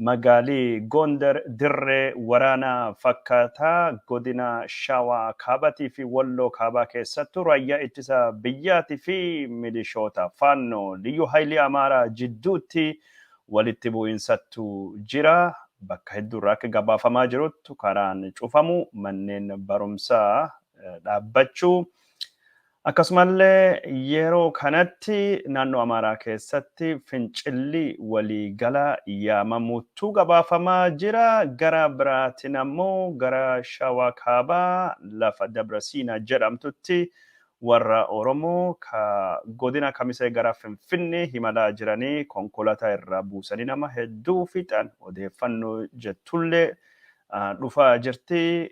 magaalii Gondar dirree waraanaa fakkaataa godina Shawaa Kaabatii fi Walloo Kaabaa keessattuu raayyaa ittisa biyyaatii fi milishoota faannoo liyyuu haayilii Amaaraa jidduutti walitti bu'insattu jira. Bakka hedduurraa akka gabaafamaa jirutti karaan cufamu manneen barumsaa dhaabbachuu. Akkasumallee yeroo kanatti naannoo Amaaraa keessatti fincilli waliigalaa yaamamuutu gabaafamaa jira. Gara biraatiin ammoo gara Shawaa Kaabaa lafa Dabra Siinaa jedhamtutti warra Oromoo godina Kamisee gara Finfinnee himalaa jiranii konkolaataa irraa buusanii nama hedduu fixan odeeffannoo jettullee dhufaa jirti.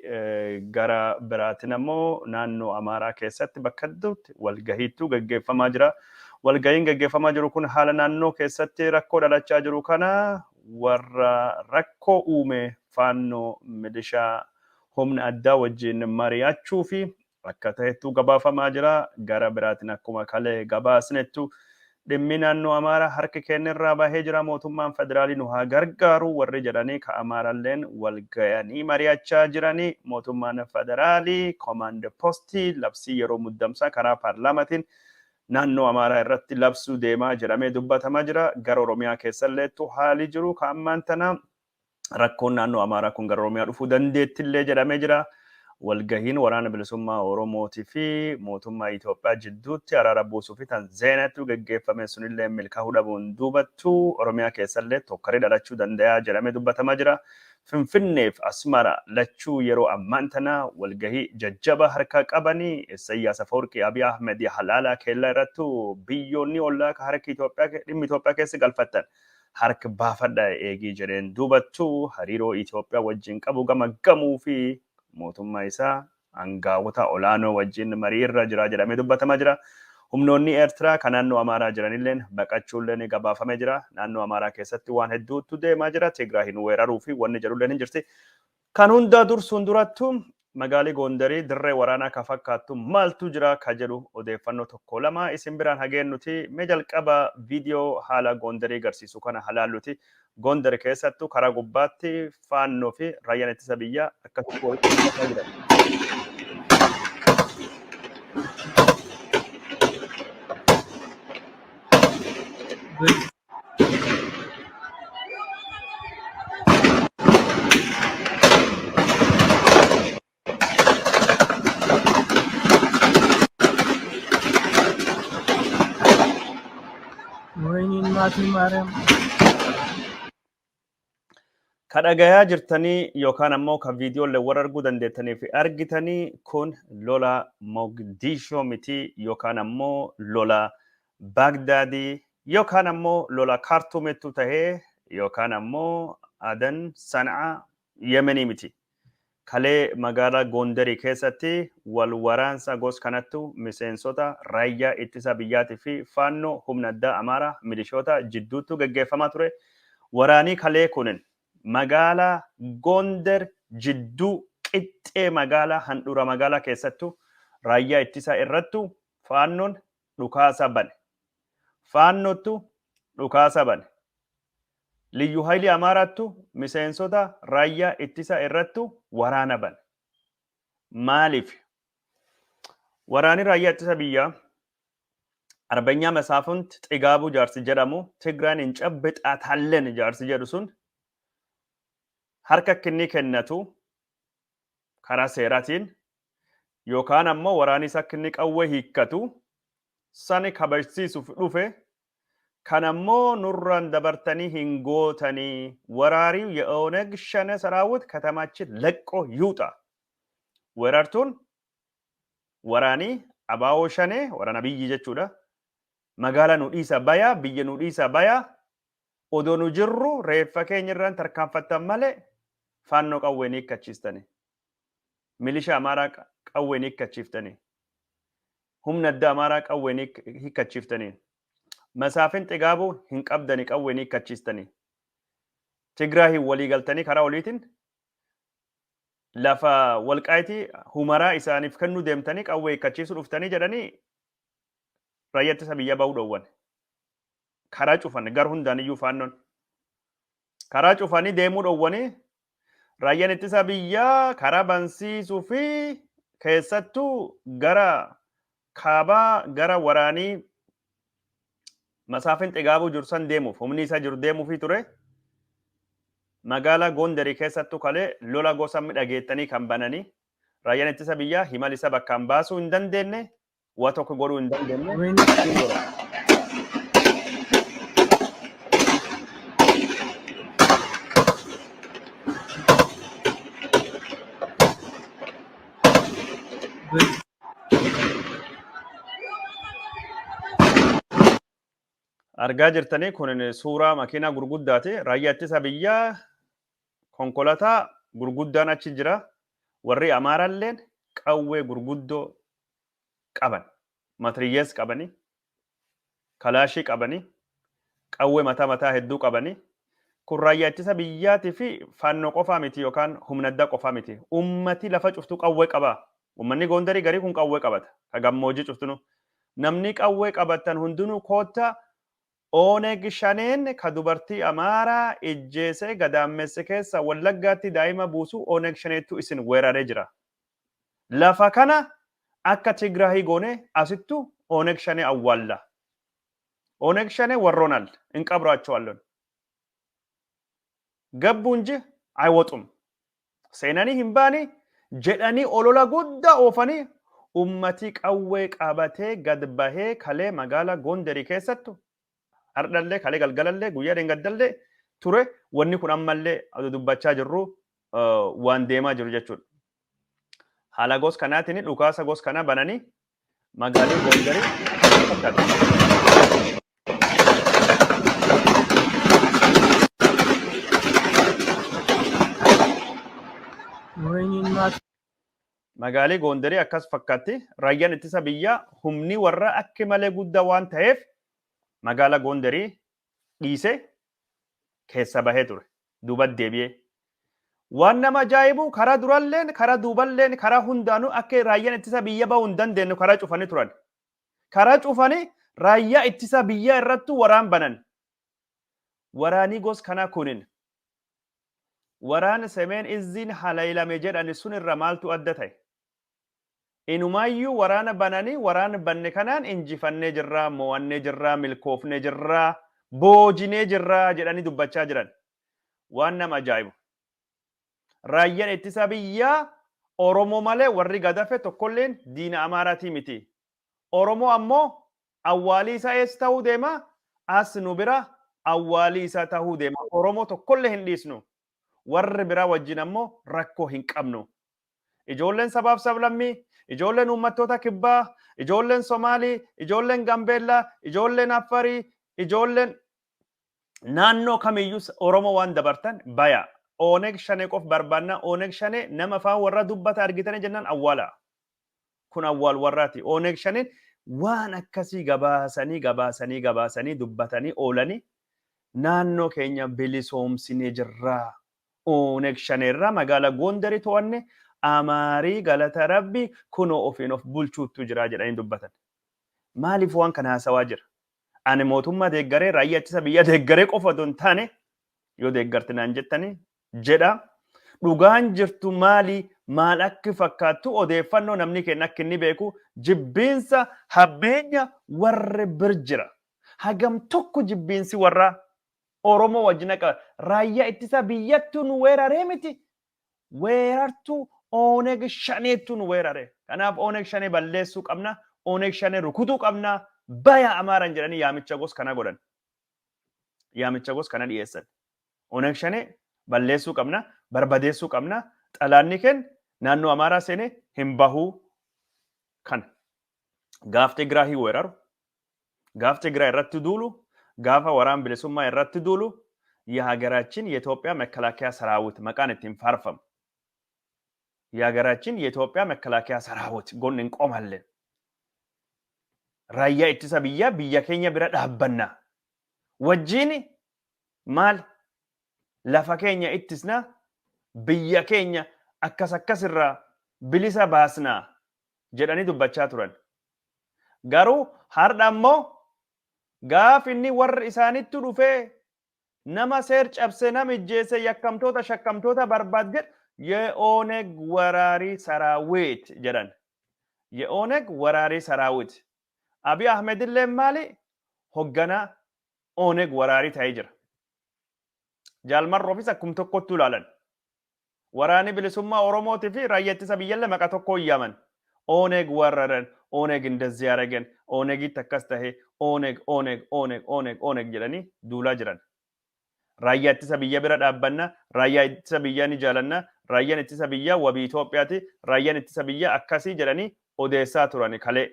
Gara biraatiin ammoo naannoo Amaaraa keessatti bakka hedduutti walgahiitu gaggeeffamaa jira. Walgahiin gaggeeffamaa jiru kun haala naannoo keessatti rakkoo dhalachaa jiru kana warra rakkoo uume faannoo milishaa humna addaa wajjin mari'achuu fi akka ta'etu gabaafamaa jira. Gara biraatiin akkuma kalee gabaasnettu dhimmi naannoo Amaaraa harki kennirraa bahee jira. Mootummaan federaalii nu haa gargaaru warri jedhanii ka Amaaralleen walgayanii mari'achaa jiranii. Mootummaan federaalii komaand poostii labsii yeroo muddamsaa karaa paarlaamaatiin naannoo Amaaraa irratti labsuu deemaa jedhamee dubbatamaa jira. Gara Oromiyaa keessalleettu haali jiru ka ammaan tana rakkoon naannoo Amaaraa kun gara Oromiyaa dhufuu dandeettillee jedhamee jira. Walgahiin waraana bilisummaa Oromootii fi mootummaa Itoophiyaa jidduutti araara buusuu fi Tanzeeniyatti gaggeeffame sunillee milkaa'uu dhabuun duubattu Oromiyaa keessallee tokkorii dhalachuu danda'a jedhamee dubbatamaa jira. Finfinneef Asmara lachuu yeroo ammaan tana walgahii jajjaba harka qabanii Isaayyaas Afeworqii Abiy Ahmed halaalaa keellaa irratti biyyoonni ollaa ka harki dhimmi Itoophiyaa keessa galfatan harka baafadha eegii jedheen duubattu hariiroo Itoophiyaa wajjin qabu gamaggamuu fi mootummaa isaa aangawoota olaanoo wajjin marii irra jira jedhamee dubbatamaa jira. Humnoonni Eertiraa kan naannoo Amaaraa jiranilleen baqachuulleen gabaafamee jira. Naannoo Amaaraa keessatti waan hedduutu deemaa jira. Tigraayin weeraruu fi wanni jedhulleen hin jirti. Kan hundaa dursuun durattu magaalii Gondarii dirree waraanaa ka fakkaattu maaltu jira ka jedhu odeeffannoo tokko lama isin biraan hageennuti. Mee jalqaba viidiyoo haala Gondarii agarsiisu kana halaalluti. Gondar keessattuu karaa gubbaatti faannoo fi raayyaan ittisa biyyaa akkasumas walitti jira. Kadhagayaa jirtanii yookaan ammoo kan viidiyoolee warra arguu dandeettanii fi argitanii kun lola Mogadishoo miti yookaan ammoo lola Bagdaadii yookaan ammoo lola Kaartuumettu tahee yookaan ammoo Adan Sanaa Yemenii miti. Kalee magaalaa Gondarii keessatti wal waraansa gos kanattu miseensota raayyaa ittisa biyyaatii fi faannoo humna addaa Amaaraa milishoota jidduutti gaggeeffamaa ture. Waraanii kalee kunin magaalaa Gondar jidduu qixxee magaalaa handhuura magaalaa keessattu raayyaa ittisa irrattu faannoon dhukaasa bane. Faannottu dhukaasa bane. Liyyuu haayilii Amaaraattu miseensota raayyaa ittisa irrattu waraana bane. Maaliif? Waraani raayyaa ittisa biyyaa Arbeenyaa Masaafunt Xigaabuu jaarsi jedhamu Tigraan hin cabbixaatalleen jaarsi jedhu sun harka kinni kennatu karaa seeraatiin yookaan ammoo waraanis akka inni qawwee hiikkatu sani kabajsiisuuf dhufe kan ammoo nurraan dabartanii hin gootanii waraarii የኦነግ ሸኔ ሰራዊት ከተማችን ለቆ ይውጣ ወራርቱን ወራኒ አባዎ ሸኔ ወራና ብይ jechuudha magaala nu dhiisa baya biyya nu dhiisa baya odoo nu jirru reeffa keenya irraan tarkaanfattan malee faannoo qawwee hiikkachiistani milishaa Amaaraa qawwee hiikkachiiftani humna addaa Amaaraa qawwee hiikkachiiftani Masaafin Xigaabuu hin qabdani qawwee hiikkachiistani Tigraayin walii galtanii karaa oliitiin lafa walqaayitii humaraa isaaniif kennu deemtanii qawwee hiikkachiisuu dhuftanii jedhanii raayyaa ittisa biyyaa bahuu dhowwan karaa cufan gar hundaan iyyuu faannoon karaa cufanii deemuu dhowwanii raayyaan ittisa biyyaa karaa bansiisuu fi keessattuu gara kaabaa gara waraanii masaafin xigaabuu jiru san deemuuf humni isaa jiru deemuufi ture. Magaalaa Gondarii keessattuu kalee lola gosa dhageettanii kan bananii raayyaan ittisa biyyaa himal isa bakkaan baasuu hin dandeenye waa tokko godhuu hin dandeenye. Argaa jirtanii kun suuraa makiinaa gurguddaati. Raayyaa ittisa biyyaa konkolaataa gurguddaan achi jira. Warri Amaaraalleen qawwee gurguddoo qaban. Matiriyyees qabanii, kalaashii qabanii, qawwee mataa hedduu qabanii. Kun raayyaa ittisa biyyaatii fi fannoo qofaa miti yookaan humna addaa qofaa miti. Ummati lafa cuftuu qawwee qaba. Ummanni Gondarii garii kun qawwee qabata. Ka gammoojjii cuftunu. Namni qawwee qabatan hundinuu koottaa Oneg shaneen ka dubartii Amaaraa ijjeesee gadaamesse keessa Wallaggaatti daa'ima buusu Oneg shaneettu isin weeraree jira. Lafa kana akka Tigraahii goone asittu Oneg shanee awwaalla. Oneg shanee warroonal hin qabraaቸዋለን. Gabbu እንጂ አይወጡም. Seenanii hin baanii jedhanii olola guddaa oofanii ummati qawwee qabatee gad bahee kalee magaalaa Gondarii keessattu Ardallee kalee galgalallee guyyaa deengaddallee ture wanni kun ammallee dubbachaa jirru waan deemaa jiru jechuudha. Haala gos kanaatiin dhukaasa gos kana bananii magaalaa Gondarii magaalaa Gondarii akkas fakkaatti raayyaan ittisa biyyaa humni warra akka malee guddaa waan ta'eef magaalaa Gondarii dhiisee keessa bahee ture. Duuba deebi'ee. Waan nama ajaa'ibu karaa duralleen, karaa duuballeen, karaa hundaanuu akka raayyaan ittisa biyya bahuu hin dandeenyu karaa cufanii turan. Karaa cufanii raayyaa ittisa biyyaa irratti waraan banan. Waraanii gos kanaa kunin. Waraan semeen izziin halaylame jedhani sun irra maaltu adda ta'e? Inumaayyuu waraana bananii waraana banne kanaan injifannee jirraa, mo'annee jirraa, milkoofnee jirraa, boojinee jirraa jedhanii dubbachaa jiran. Waan nama ajaa'ibu. Raayyaan ittisa biyyaa Oromoo malee warri gadafe tokkolleen diina Amaaraatii miti. Oromoo ammoo awwaalii isaa eessa ta'uu deema? As nu bira awwaalii isaa ta'uu deema. Oromoo tokkollee hin dhiisnu. Warri biraa wajjin ammoo rakkoo hin qabnu. Ijoolleen sabaaf sablammii, ijoolleen uummattoota kibbaa, ijoolleen Somaalii, ijoolleen Gambeellaa, ijoolleen Affarii, ijoolleen naannoo kamiyyuu Oromoo waan dabartan baya. Oneg shanee qof barbaanna. Oneg shanee nama afaan warra dubbata argitanii jennaan awwaala. Kun awwaal warraati. Oneg shaneen waan akkasii gabaasanii dubbatanii oolanii naannoo keenya bilisoomsinee jirraa. Oneg shaneerraa magaalaa Gondarii to'anne Amaarii galata rabbi kunoo ofiin of bulchuutu jira jedhanii dubbatan. Maaliif waan kana haasawaa jira? Ani mootummaa deeggaree raayyaa ittisa biyyaa deeggaree qofa otoo hin taane yoo deeggarti naan jettanii jedha. Dhugaan jirtu maali? Maal akka fakkaattu odeeffannoo namni kenna akka inni beeku jibbiinsa habbeenya warri bir jira. Hagam tokko jibbiinsi warra Oromoo wajjin akka raayyaa ittisa biyyattu nu weeraree miti. Weerartuu Oneg shaneettu nu weerare. Kanaaf Oneg shanee balleessuu qabna. Oneg shanee rukutuu qabna. Baya Amaaraan jedhanii yaamicha gos kana godhan. Yaamicha gos kana dhiyeessan. Oneg shanee balleessuu qabna. Barbadeessuu qabna. Xalaanni kenna naannoo Amaaraa seenee hin bahuu kana. Gaaf Tigraahii weeraru. Gaaf Tigraay irratti duulu. Gaafa waraan bilisummaa irratti duulu የሀገራችን የኢትዮጵያ መከላከያ ሰራዊት መቃን ትንፋርፈም የሀገራችን የኢትዮጵያ መከላከያ ሰራዊት ጎን እንቆማለን ራያ ኢትሳ ብያ ኬኛ ብራ ዳበና ወጂኒ ማል lafa keenya ittisna biyya keenya akkasirra bilisa baasna jedhanii dubbachaa turan. Garuu har'a ammoo gaaf inni warri isaanitti dhufee nama seer cabse nam ijjeese yakkamtoota shakkamtoota barbaad jedh የኦነግ ወራሪ ሰራዊት jedhan የኦነግ ወራሪ ሰራዊት አብይ አህመድ ለማሊ hoggana ኦነግ ወራሪ ta'ee jira jaalmarroofis akkum tokkotti ilaalan waraani bilisummaa oromootii fi raayyaa ittisa biyyaallee maqaa tokko iyyaman ኦነግ ወረረን ኦነግ እንደዚህ ያደረገን ኦነጊት akkas tahe ኦነግ jedhanii duulaa jiran raayyaa ittisa biyya bira dhaabbanna raayyaa ittisa biyyaa ni jaalanna raayyaan ittisa biyyaa wabii Itoophiyaati raayyaan ittisa biyyaa akkasii jedhanii odeessaa turani kalee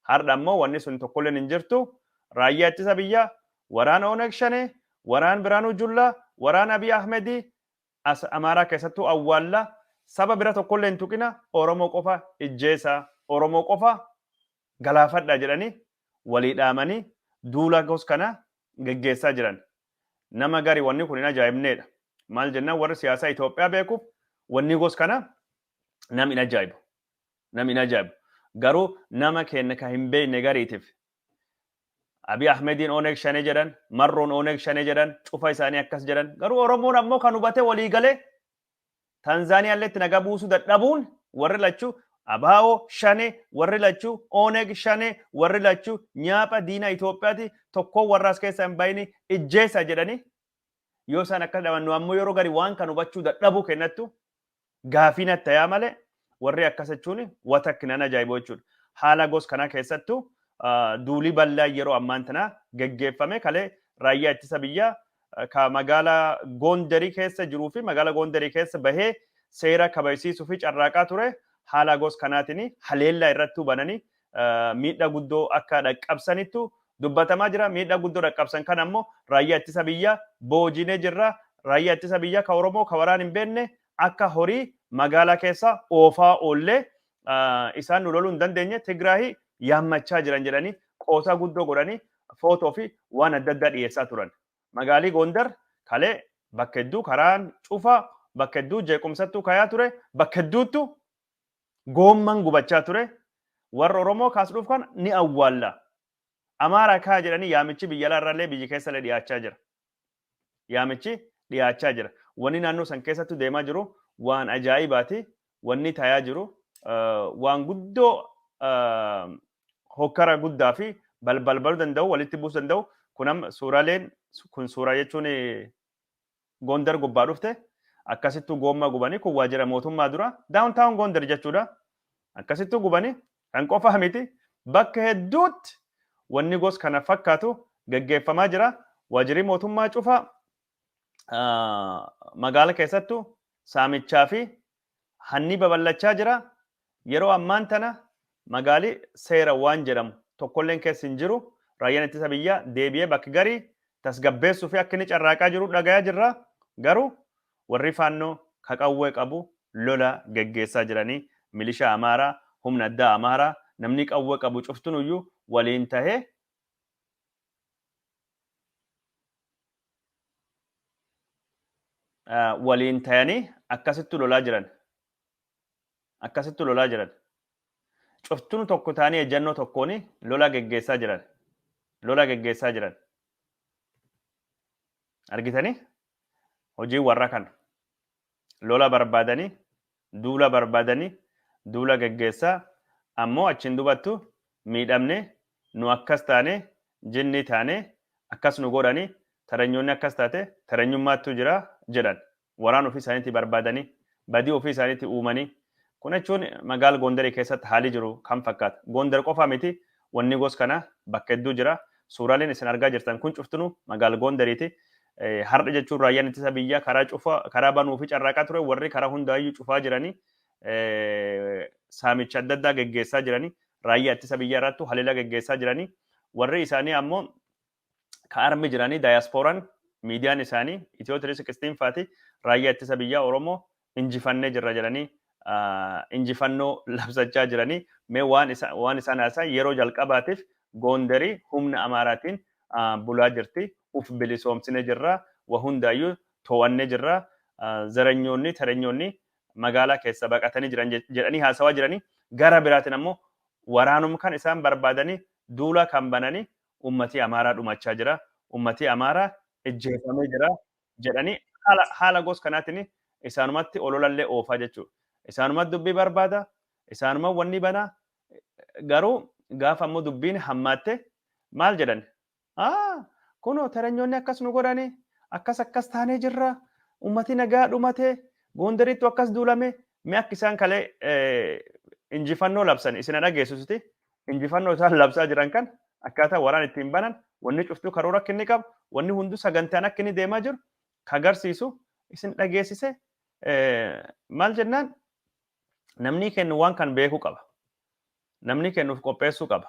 har'a ammoo wanni sun tokkollee hin jirtu raayyaa ittisa biyyaa waraana Oneg Shanee waraan Biraanuu Jullaa waraan Abiy Ahmedii as Amaaraa keessattuu awwaallaa saba bira tokkollee hin tuqina Oromoo qofa ijjeesaa Oromoo qofa galaafadha jedhanii walii dhaamanii duula gos kana geggeessaa jiran nama gari wanni kun hin ajaa'ibneedha maal jennaan warri siyaasaa Itoophiyaa beekuuf wanni gos kana nam hin ajaa'ibu garuu nama keenya ka hin beekne gariitiif Abiy Ahmediin Oneg Shanee jedhan marroon Oneg Shanee jedhan cufa isaanii akkas jedhan garuu Oromoon ammoo kan hubate walii galee Tanzaaniyaalleetti nagaa buusuu dadhabuun warri lachuu Abaa'oo Shanee warri lachuu Oneg Shanee warri lachuu nyaapha diina Itoophiyaati tokkoon warraas keessa hin bayini ijjeessa jedhanii yoo isaan akkas dhaban ammoo yeroo gari waan kan hubachuu dadhabuu kennattu gaafii natti ta'aa malee warri akkas jechuun watakkinan ajaa'iboo jechuudha. Haala gos kanaa keessattuu duulii bal'aa yeroo ammaan tanaa geggeeffame kalee raayyaa ittisa biyyaa ka magaalaa Gondarii keessa jiruu fi magaalaa Gondarii keessa bahee seera kabachiisuu fi carraaqaa ture haala gos kanaatiin haleellaa irratti bananii miidhaa guddoo akka dhaqqabsanittu dubbatamaa jira miidhaa guddoo dhaqqabsan kan ammoo raayyaa ittisa biyyaa boojinee jirra raayyaa ittisa biyyaa ka Oromoo ka waraan hin beekne akka horii magaalaa keessa oofaa oollee isaan nu loluu hin dandeenye Tigraahii yaammachaa jiran jedhanii qoosaa guddoo godhanii footoo fi waan adda addaa dhiyeessaa turan. Magaalii Gondar kalee bakka hedduu karaan cufaa bakka hedduu jeequmsattuu kayaa ture bakka hedduuttu goomman gubachaa ture warra Oromoo kaasuudhuuf kan ni awwaalla. Amaaraa kaa jedhanii yaamichi biyya alaarraallee biyyi keessallee dhiyaachaa jira. Yaamichi dhiyaachaa jira. Wanni naannoo san keessattuu deemaa jiru waan ajaa'ibaati. Wanni tayaa jiru waan guddoo hokkara guddaa fi balbalbaluu danda'u walitti buusuu danda'u kunam suuraaleen kun suuraa jechuun Gondar gubbaa dhufte akkasittuu goomma gubanii kun waajjira mootummaa dura daawuntaawun Gondar jechuudha. Akkasittuu gubanii kan qofa miti bakka hedduutti wanni gos kana fakkaatu gaggeeffamaa jira. Waajjirri mootummaa cufaa magaala keessattuu saamichaa fi hanni babal'achaa jira. Yeroo ammaan tana magaalii seera waan jedhamu tokkolleen keessa hin jiru. Raayyaan ittisa biyyaa deebi'ee bakki garii tasgabbeessuu fi akka inni carraaqaa jiru dhagayaa jirra. Garuu warri faannoo ka qawwee qabu lola geggeessaa jiranii milishaa Amaaraa humna addaa Amaaraa namni qawwee qabu cuftunuyyuu waliin tahee waliin tahanii akkasittu lolaa jiran. Akkasittu lolaa jiran. Cuftunu tokko taanii ejjannoo tokkoon lola geggeessaa jiran. Lola geggeessaa jiran. Argitanii? Hojii warra kana. Lola barbaadanii, duula geggeessaa ammoo achiin dubattu miidhamne nu akkas taane jinni taane akkas nu godhanii taranyoonni akkas taate taranyummaattu jira jedhan. Waraan ofii isaaniitti barbaadanii badii ofii isaaniitti uumanii kun jechuun magaala Gondarii keessatti haalli jiru kan fakkaata. Gondar qofa miti wanni gos kana bakka hedduu jira. Suuraaleen isin argaa jirtan kun cuftunu magaala Gondariiti. Har'a jechuun raayyaan ittisa biyyaa karaa banuu fi carraaqaa ture warri karaa hundaayyuu cufaa jiranii saamicha adda addaa geggeessaa jiranii raayyaa ittisa biyyaa irratti haleela geggeessaa jiranii warri isaanii ammoo ka armi jiranii daayaaspooraan miidiyaan isaanii Itiyoo 316 faati raayyaa ittisa biyyaa Oromoo injifannee jirra jedhanii injifannoo labsachaa jiranii mee waan isaan haasaa yeroo jalqabaatiif Gondarii humna Amaaraatiin bulaa jirti. Uf bilisoomsine jirra wa hundaayyuu to'annee jirra zaranyoonni taranyoonni magaalaa keessa baqatanii jiran jedhanii haasawaa jiranii gara biraatiin ammoo waraanum kan isaan barbaadanii duula kan bananii ummatii Amaaraa dhumachaa jira. Ummatii Amaaraa ijjeefamee jira jedhanii haala gosa kanaatiin isaanumatti ololallee oofaa jechuudha. Isaanumatti dubbii barbaada, isaanuma wanni banaa garuu gaafa ammoo dubbiin hammaatte maal jedhan? Kunoo taranyoonni akkas nu godhanii akkas taanee jirra. Ummati nagaa dhumatee Gondaritti akkas duulame mee akka isaan kalee injifannoo labsan isin dhageessisuti. Injifannoo isaan labsaa jiran kan akkaataa waraan ittiin banan wanni cuftuu karoora akka inni qabu wanni hunduu sagantaan akka inni deemaa jiru kagarsiisu isin dhageessise maal jennaan namni kennu waan kan beekuu qaba. Namni kennuuf qopheessuu qaba.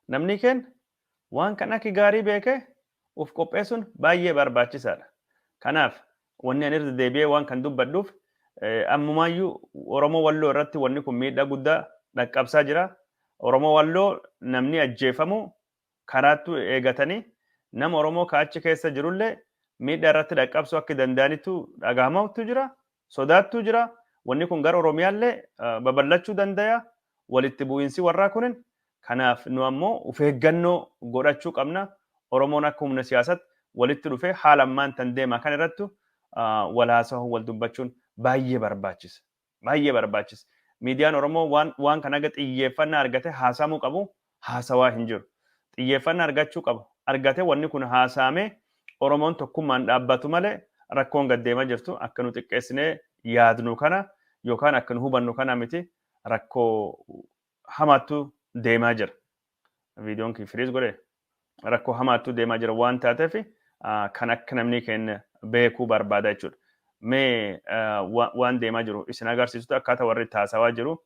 Namni kennu waan kan akka gaarii beekee uf qopheessuun baay'ee barbaachisaadha. Kanaaf wanni ani irra deebi'ee waan kan dubbadhuuf ammumaayyuu Oromoo Walloo irratti wanni kun miidhaa guddaa dhaqqabsaa jira. Oromoo Walloo namni ajjeefamu karaattu eegatanii nama Oromoo kaachi keessa jirullee miidhaa irratti dhaqqabsuu akka danda'anitu dhagahamatu jira. Sodaattu jira. Wanni kun gara Oromiyaallee babal'achuu danda'a. Walitti bu'iinsi warraa kunin kanaaf nu ammoo of eeggannoo godhachuu qabna. Oromoon akka humna siyaasatti walitti dhufee haala ammaan tan deemaa kan irrattu wal haasa'uu wal dubbachuun baay'ee barbaachisa. Baay'ee barbaachisa. Miidiyaan Oromoo waan kan aga xiyyeeffannaa argate haasamuu qabu haasawaa hin jiru. Xiyyeeffannaa argachuu qabu. Argatee wanni kun haasamee Oromoon tokkummaan dhaabbatu malee rakkoon gad deemaa jirtu akka nu xiqqeessinee yaadnu kana yookaan akka nu hubannu kana miti rakkoo hamaattu deemaa jira. Viidiyoon kii firiis godhee rakkoo hamaattu deemaa jira waan taateef kan akka namni keenya beekuu barbaada jechuudha. Mee waan deemaa jiru isin agarsiisutu akkaataa warri taasawaa jiru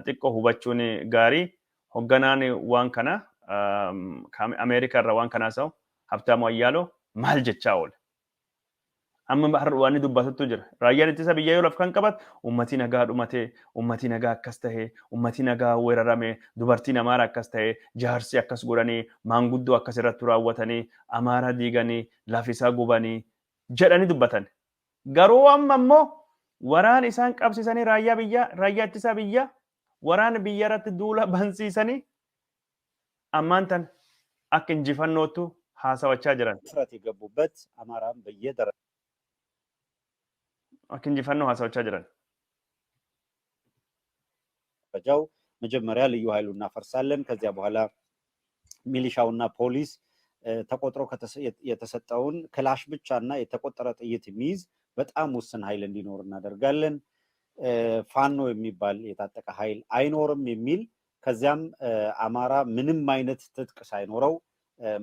xiqqoo hubachuun gaarii hogganaan waan kana Ameerikaa irraa waan kanaa ta'u Habtaamu Ayyaaloo maal jechaa oole. Amma waan inni dubbatutu jira. Raayyaan ittisa biyyaa yoo laf kan qabatu uummatii nagaa dhumatee, uummatii nagaa akkas tahee, uummatii nagaa weeraramee, dubartiin Amaaraa akkas tahee, jaarsi akkas godhanii, maanguddoo akkas irratti raawwatanii, Amaaraa diiganii, lafisaa gubanii jedhanii dubbatan. Garuu amma immoo waraan isaan qabsiisanii raayyaa ittisa biyyaa waraan biyya irratti duula bansiisanii ammaan tan akka injifannootu haasawachaa jiran. ፍረት የገቡበት አማራም በየደረጃው akka injifannoo haasawachaa jiran. መጀመሪያ ልዩ ኃይሉ እናፈርሳለን፣ ከዚያ በኋላ ሚሊሻውና ፖሊስ ተቆጥሮ የተሰጠውን ክላሽ ብቻና የተቆጠረ ጥይት የሚይዝ በጣም ውስን ኃይል እንዲኖር እናደርጋለን። ፋኖ የሚባል የታጠቀ ኃይል አይኖርም የሚል ከዚያም አማራ ምንም አይነት ትጥቅ ሳይኖረው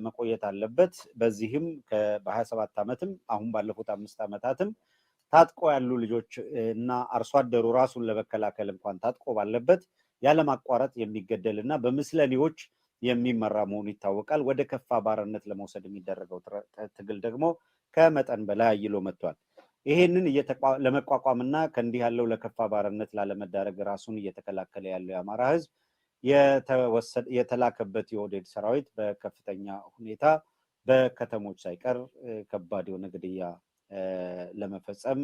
መቆየት አለበት። በዚህም በ27 ዓመትም አሁን ባለፉት 5 ዓመታትም ታጥቆ ያሉ ልጆች እና አርሶ አደሩ ራሱን ለመከላከል እንኳን ታጥቆ ባለበት ያለማቋረጥ የሚገደልና በምስለኔዎች የሚመራ መሆኑ ይታወቃል። ወደ ከፋ ባርነት ለመውሰድ የሚደረገው ትግል ደግሞ ከመጠን በላይ አይሎ መጥቷል። ይሄንን ለመቋቋምና ከእንዲህ ያለው ለከፋ ባርነት ላለመዳረግ ራሱን እየተከላከለ ያለው የአማራ ህዝብ የተላከበት የኦህዴድ ሰራዊት በከፍተኛ ሁኔታ በከተሞች ሳይቀር ከባድ የሆነ ግድያ ለመፈጸም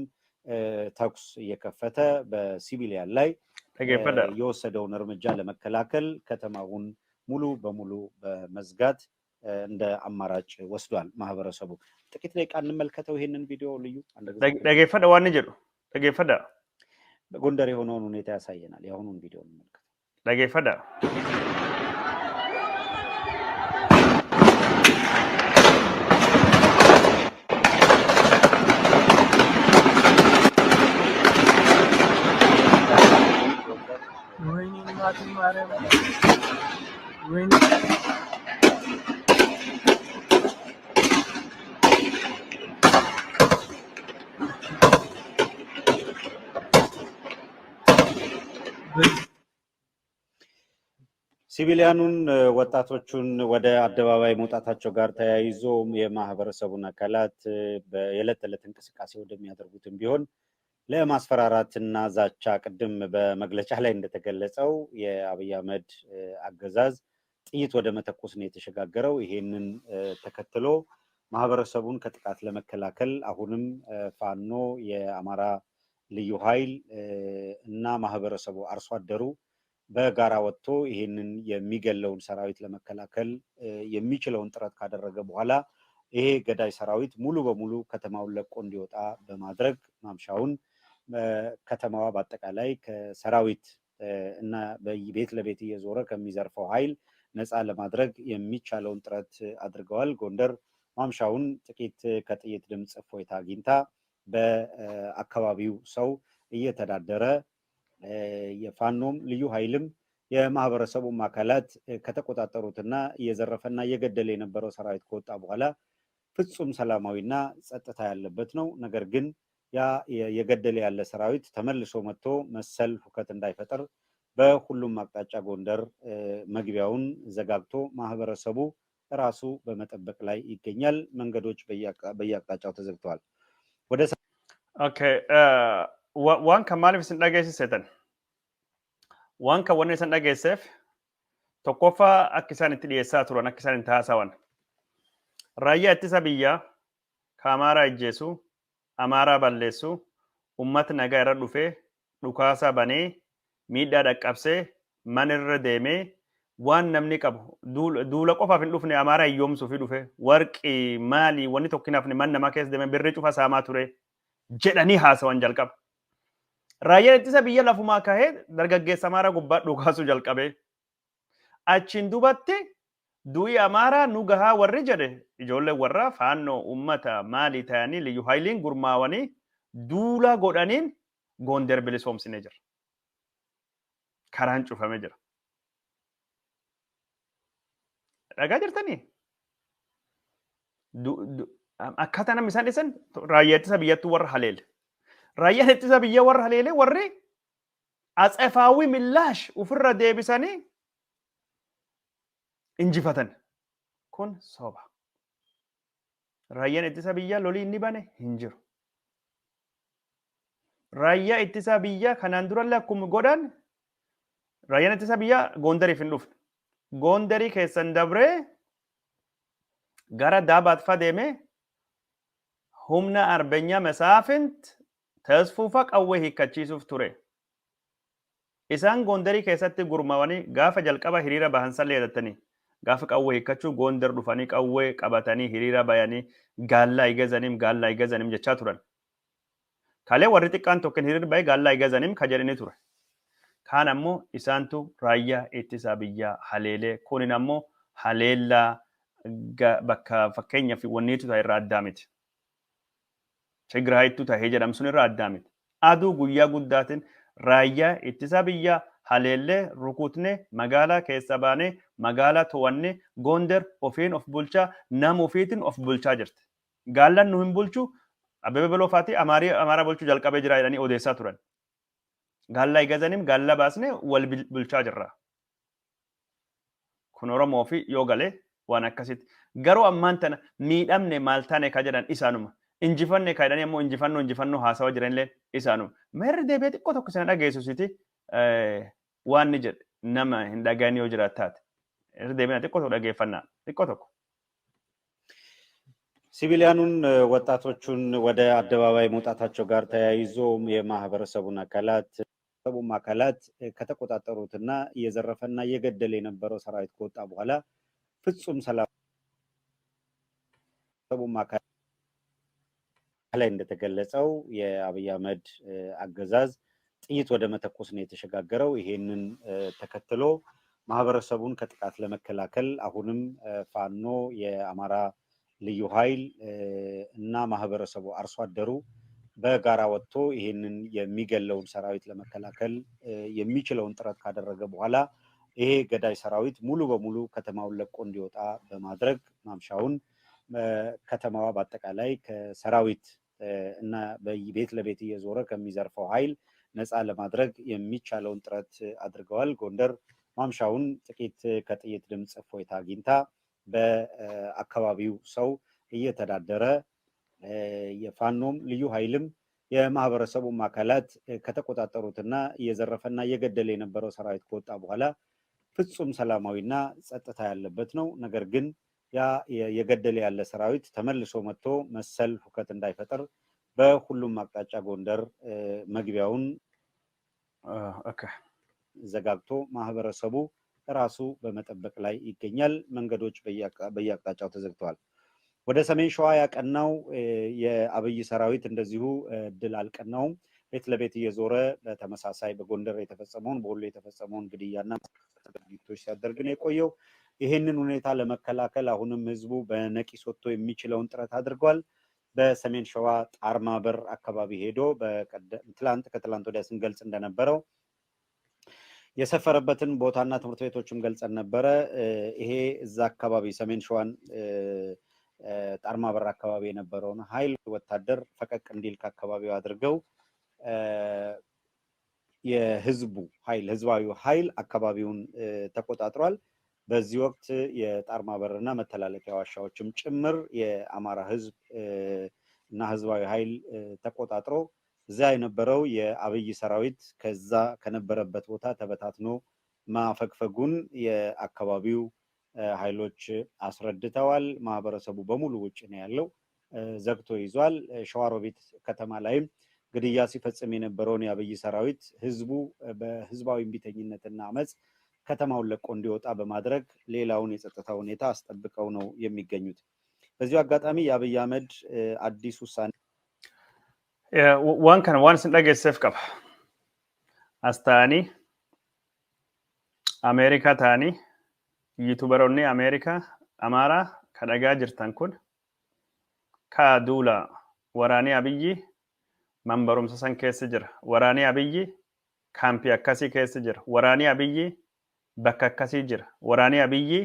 ተኩስ እየከፈተ በሲቪሊያን ላይ የወሰደውን እርምጃ ለመከላከል ከተማውን ሙሉ በሙሉ በመዝጋት እንደ አማራጭ ወስዷል ማህበረሰቡ። ጥቂት ደቂቃ እንመልከተው ይሄንን ቪዲዮ። ልዩ ደገፈደ ዋን ጀዱ ደገፈደ በጎንደር የሆነውን ሁኔታ ያሳየናል። የአሁኑን ቪዲዮ እንመልከተው። ደገፈደ ሲቪሊያኑን ወጣቶቹን ወደ አደባባይ መውጣታቸው ጋር ተያይዞ የማህበረሰቡን አካላት በየዕለት ተዕለት እንቅስቃሴ ወደሚያደርጉትም ቢሆን ለማስፈራራትና ዛቻ ቅድም በመግለጫ ላይ እንደተገለጸው የአብይ አህመድ አገዛዝ ጥይት ወደ መተኮስ ነው የተሸጋገረው። ይሄንን ተከትሎ ማህበረሰቡን ከጥቃት ለመከላከል አሁንም ፋኖ፣ የአማራ ልዩ ኃይል እና ማህበረሰቡ አርሶ አደሩ በጋራ ወጥቶ ይሄንን የሚገለውን ሰራዊት ለመከላከል የሚችለውን ጥረት ካደረገ በኋላ ይሄ ገዳይ ሰራዊት ሙሉ በሙሉ ከተማውን ለቆ እንዲወጣ በማድረግ ማምሻውን ከተማዋ በአጠቃላይ ከሰራዊት እና ቤት ለቤት እየዞረ ከሚዘርፈው ኃይል ነፃ ለማድረግ የሚቻለውን ጥረት አድርገዋል። ጎንደር ማምሻውን ጥቂት ከጥይት ድምፅ እፎይታ አግኝታ በአካባቢው ሰው እየተዳደረ የፋኖም ልዩ ኃይልም የማህበረሰቡም አካላት ከተቆጣጠሩትና እየዘረፈና እየገደለ የነበረው ሰራዊት ከወጣ በኋላ ፍጹም ሰላማዊና ጸጥታ ያለበት ነው። ነገር ግን ያ የገደለ ያለ ሰራዊት ተመልሶ መጥቶ መሰል ሁከት እንዳይፈጠር በሁሉም አቅጣጫ ጎንደር መግቢያውን ዘጋግቶ ማህበረሰቡ ራሱ በመጠበቅ ላይ ይገኛል። መንገዶች በየአቅጣጫው ተዘግተዋል። ወደ ኦኬ ዋን ከማለፍ ስንዳገሲሰተን ዋን ከወነ ስንዳገሰፍ ተቆፋ አክሳን ትዲየሳ ቱራን አክሳን ታሳዋን ራያ እትሳ ብያ ከአማራ እጄሱ አማራ ባሌሱ ኡመት ነጋ ይረ ዱፌ ዱካሳ በኔ ሚዳ ደቀብሴ መንረ ደሜ ዋን ነምኒ ቀቡ ዱለ ቆፋ ፊን ዱፍኔ አማራ እዮምሱ ፊ ዱፌ ወርቂ ማሊ ወኒ ቶኪናፍኔ ማን ነማ ኬስ ደሜ ብሬ ጩፋ ሳማ ቱሬ jedhanii haasawan jalqaba. Raayyaan ittisa biyya lafumaa kahee dargaggeessa Amaaraa gubbaa dhukaasuu jalqabe. Achiin duubatti du'i Amaaraa nu gahaa warri jedhe ijoollee warraa faannoo uummata maalii ta'anii liyyu haayiliin gurmaawanii duula godhaniin Goonder bilisoomsinee jira. Karaan cufamee jira. Dhagaa jirtanii? akkaataa namni isaan dhisan raayyaa ittisa biyyattuu warra haleele. Raayyaan ittisa biyya warra haleele warri atsefaawwi millaash ofirra deebisanii injifatan. Kun soba. Raayyaan ittisa biyya lolii inni bane hin jiru. Raayyaa ittisa biyya kanaan durallee akkuma godhan raayyaan ittisa biyya Goondariif hin dhufne. Goondarii keessan dabree gara Daabaat faa deemee humna arbenya mesaafint tasfuufa qawwee hiikkachiisuuf ture. Isaan Goondarii keessatti gurmaawanii gaafa jalqaba hiriira bahansallee jedhatanii gaafa qawwee hiikkachuu Goondar dhufanii qawwee qabatanii hiriira bayanii gaallaa igazaniim jechaa turan. Kalee warri xiqqaan tokkon hiriira bayee gaallaa igazaniim ka jedhanii ture. Kaan ammoo isaantu raayyaa ittisa biyyaa haleelee kunin ammoo haleellaa bakka fakkeenyaaf wanniitu ta'e irraa addaa miti. Tigraayittu ta'ee jedhamu sun irraa addaa miti. Aduu guyyaa guddaatiin raayyaa ittisa biyyaa haleellee rukutne magaalaa keessa baanee magaalaa to'annee Goonder ofiin of bulchaa nama ofiitiin of bulchaa jirti. Gaallaan nu hin bulchu Abbebe Beloofaati Amaaraa bulchuu jalqabee jira jedhanii odeessaa turan. Gaallaa igazaniim gaallaa baasnee wal bulchaa jirra. Kun Oromoo fi yoo galee waan akkasitti. Garuu ammaan tana miidhamne maal taane ka jedhan isaanuma. Injifanne ka jedhanii ammoo injifannoo haasawa jiranillee isaanuma. Meerri deebi'ee xiqqoo tokko sana dhageessuusiiti waan ni jedhe nama hin dhaga'anii yoo jiraat taate. Meerri deebi'ee xiqqoo tokko dhageeffannaa xiqqoo tokko. ሲቪሊያኑን ወጣቶቹን ወደ አደባባይ መውጣታቸው ጋር ተያይዞ የማህበረሰቡን አካላት ከተቆጣጠሩትና እየዘረፈና እየገደለ የነበረው ሰራዊት ከወጣ በኋላ ፍጹም ሰላም ላይ እንደተገለጸው የአብይ አህመድ አገዛዝ ጥይት ወደ መተኮስ ነው የተሸጋገረው። ይሄንን ተከትሎ ማህበረሰቡን ከጥቃት ለመከላከል አሁንም ፋኖ የአማራ ልዩ ኃይል እና ማህበረሰቡ አርሶ አደሩ በጋራ ወጥቶ ይሄንን የሚገለውን ሰራዊት ለመከላከል የሚችለውን ጥረት ካደረገ በኋላ ይሄ ገዳይ ሰራዊት ሙሉ በሙሉ ከተማውን ለቆ እንዲወጣ በማድረግ ማምሻውን ከተማዋ በአጠቃላይ ከሰራዊት እና ቤት ለቤት እየዞረ ከሚዘርፈው ኃይል ነፃ ለማድረግ የሚቻለውን ጥረት አድርገዋል። ጎንደር ማምሻውን ጥቂት ከጥይት ድምፅ እፎይታ አግኝታ በአካባቢው ሰው እየተዳደረ የፋኖም ልዩ ኃይልም የማህበረሰቡም አካላት ከተቆጣጠሩትና እየዘረፈና እየገደለ የነበረው ሰራዊት ከወጣ በኋላ ፍጹም ሰላማዊና ጸጥታ ያለበት ነው። ነገር ግን ያ የገደለ ያለ ሰራዊት ተመልሶ መጥቶ መሰል ሁከት እንዳይፈጠር በሁሉም አቅጣጫ ጎንደር መግቢያውን ዘጋግቶ ማህበረሰቡ ራሱ በመጠበቅ ላይ ይገኛል። መንገዶች በየአቅጣጫው ተዘግተዋል። ወደ ሰሜን ሸዋ ያቀናው የአብይ ሰራዊት እንደዚሁ ድል አልቀናውም። ቤት ለቤት እየዞረ በተመሳሳይ በጎንደር የተፈጸመውን በወሎ የተፈጸመውን ግድያና ድርጊቶች ሲያደርግ ነው የቆየው። ይህንን ሁኔታ ለመከላከል አሁንም ህዝቡ በነቂስ ወጥቶ የሚችለውን ጥረት አድርጓል። በሰሜን ሸዋ ጣርማ በር አካባቢ ሄዶ ከትላንት ወዲያ ስንገልጽ እንደነበረው የሰፈረበትን ቦታና ትምህርት ቤቶችም ገልጸን ነበረ። ይሄ እዛ አካባቢ ሰሜን ሸዋን ጣርማ በር አካባቢ የነበረውን ኃይል ወታደር ፈቀቅ እንዲል ከአካባቢው አድርገው የህዝቡ ኃይል ህዝባዊ ኃይል አካባቢውን ተቆጣጥሯል። በዚህ ወቅት የጣርማ በርና መተላለፊያ ዋሻዎችም ጭምር የአማራ ህዝብ እና ህዝባዊ ኃይል ተቆጣጥሮ እዛ የነበረው የአብይ ሰራዊት ከዛ ከነበረበት ቦታ ተበታትኖ ማፈግፈጉን የአካባቢው ኃይሎች አስረድተዋል። ማህበረሰቡ በሙሉ ውጭ ነው ያለው፣ ዘግቶ ይዟል። ሸዋሮቢት ከተማ ላይም ግድያ ሲፈጽም የነበረውን የአብይ ሰራዊት ህዝቡ በህዝባዊ እምቢተኝነትና አመፅ ከተማውን ለቆ እንዲወጣ በማድረግ ሌላውን የጸጥታ ሁኔታ አስጠብቀው ነው የሚገኙት። በዚሁ አጋጣሚ የአብይ አህመድ አዲስ ውሳኔ ዋን ስንደገሰፍ ቀባ አስታኒ አሜሪካ ታኒ ዩቱበሮኒ አሜሪካ አማራ ከደጋ ጅርተን ኩን ከዱላ ወራኒ አብይ መንበሩምሳ ሰን ኬስ ጅራ ወራኒ አብይ ካምፒ አካሲ ኬስ ጅራ ወራኒ አብይ bakka akkasii jira. Waraanni Abiyyi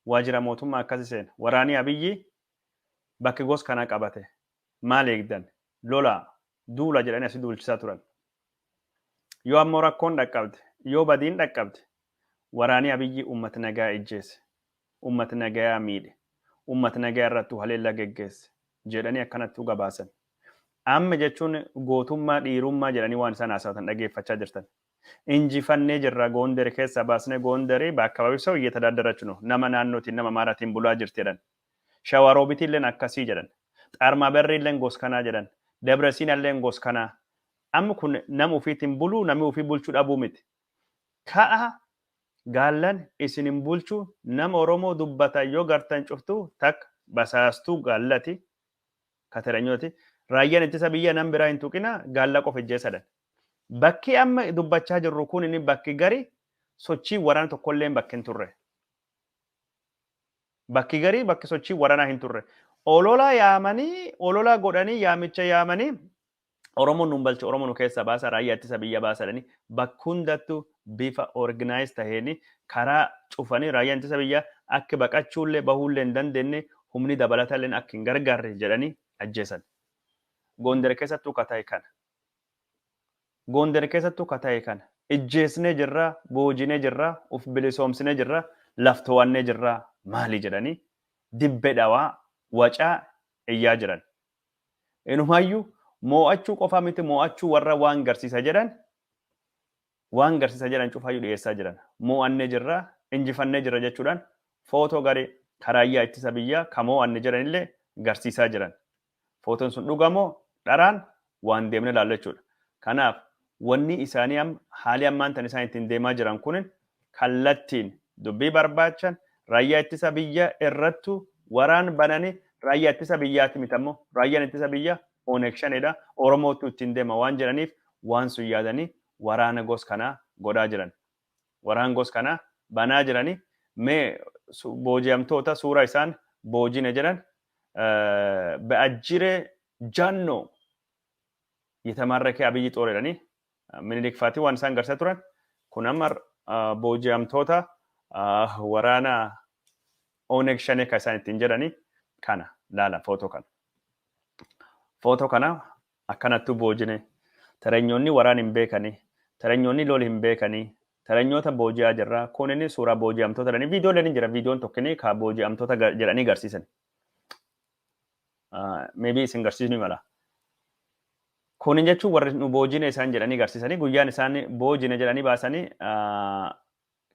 waajjira mootummaa akkasii seena. Waraanni Abiyyi bakki gos kana qabate. Maal eegdan? Lola duula jedhanii asii duulchisaa turan. Yoo ammoo rakkoon dhaqqabde, yoo badiin dhaqqabde, waraanni Abiyyi uummata nagaa ijjeesse. Uummata nagaa miidhe. Uummata nagaa irratti haleellaa geggeesse jedhanii akkanattuu gabaasan. Amma jechuun gootummaa dhiirummaa jedhanii waan isaan haasawatan dhageeffachaa jirtan. Injifannee jirra Gondar keessa baasnee Gondarii በአካባቢው ሰው እየተዳደረች ነው nama naannootiin nama maaraatiin bulaa jirti jedhan Shawaroobitiin illee akkasii jedhan Xaarmaa Barree illee goskanaa jedhan Debresiin illee goskanaa amma kun nama ofiitiin buluu namni ofii bulchuu dhabuu miti ka'a gaallan isinin bulchuu nama Oromoo dubbata yoo gartan cuftuu takka basaastuu gaallati kateranyooti raayyaan ittisa biyya nam biraa hin tuqina gaalla qofa ijjeessadhan bakki amma dubbachaa jirru kun inni bakki gari sochii waraana tokkollee bakki hin turre. Bakki gari bakki sochii waraanaa hin turre. Olola yaamanii olola godhanii yaamicha yaamanii Oromoon nu balcha Oromoo nu keessa baasa raayyaa ittisa biyya baasadhanii bakki hundattuu bifa organize taheen karaa cufanii raayyaan ittisa biyya akka baqachuullee bahuullee hin dandeenye humni dabalatallee akka hin gargaarre jedhanii ajjeesan. Gondar keessattuu kataa'e kana. Gondar keessattuu kataa'e kana ijjeesnee jirra, boojinee jirra, uf bilisoomsinee jirra, laftoowwannee jirra maali jedhanii dibbe dhawaa wacaa iyyaa jiran. Inumaayyuu moo'achuu qofa miti moo'achuu warra waan garsiisa jedhan cufaayyuu dhiyeessaa jiran. Moo'annee jirra, injifannee jirra jechuudhaan footoo garee karaayyaa ittisa biyyaa ka moo'anne jedhanillee garsiisaa jiran. Footoon sun dhugamoo dharaan waan deemne ilaallachuudha. Kanaaf wanni isaanii haalli ammaan tan isaan ittiin deemaa jiran kun kallattiin dubbii barbaachan raayyaa ittisa biyya irrattu waraan bananii raayyaa ittisa biyyaati mitammoo raayyaan ittisa biyya onekshanidha Oromootu ittiin deema waan jedhaniif waan sun yaadanii waraana gos kanaa godhaa jiran. Waraan gos kanaa banaa jiranii mee booji'amtoota suura isaan boojine jedhan በአጅሬ ጃኖ የተማረከ አብይ ጦር ይላኒ ምኒልክ ፋቲ ዋን ሳን ገርሰ ቱራን ኩናማር ቦጂያምቶታ ወራና ኦኔግ ሸኔ ከሳን ትንጀራኒ ካና ላላ ፎቶ ካና አካናቱ ቦጂኔ ተረኞኒ ወራን ኢምቤከኒ ተረኞኒ ሎል ኢምቤከኒ ተረኞታ ቦጂያ ጀራ ኮነኒ ሱራ ቦጂያምቶታ ለኒ ቪዲዮ ለኒ ጀራ ቪዲዮን ቶከኒ ካ ቦጂያምቶታ ጀራኒ ገርሲሰን maybe isin garsiisni mala. Kun jechuun warri nu boojine isaan jedhanii garsiisanii guyyaan isaan boojine jedhanii baasanii